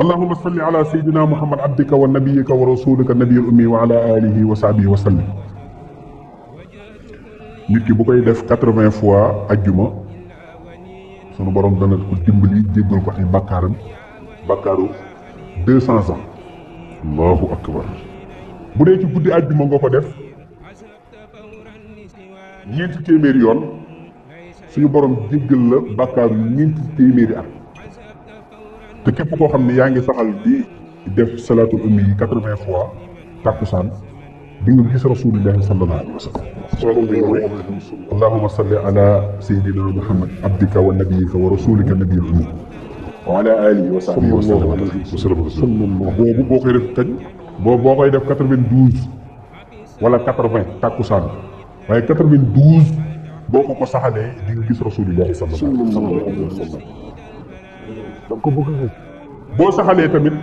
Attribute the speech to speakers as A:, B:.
A: اللهم صل على سيدنا محمد عبدك ونبيك ورسولك النبي الأمي وعلى آله وصحبه وسلم. nit ki bu koy def 80 fois ajjuma sunu borom dana ko dimbali jéggal ko ay bakkaaru 200 ans. allahu akbar. bu dee ci guddi ajjuma nga ko def ñeenti téeméeri yoon suñu borom jéggal la bakkaaru ñeenti téeméeri at. te képp koo xam ne yaa ngi saxal di def salaatul ummi yi 80 fois takkusaan di nga gis rasulillahi sallallahu alayhi wa sallam. allahumma salli ala sayyidina muhammad abdika wa nabiyika wa rasulika nabiyil ummi wa ala alihi wa sahbihi wa sallam. boobu boo koy def kañ boo koy def 92 wala 80 takkusaan waaye 92 boo ko saxalee di nga gis rasulillahi sallallahu alayhi wa sallam. donc boo saxalee tamit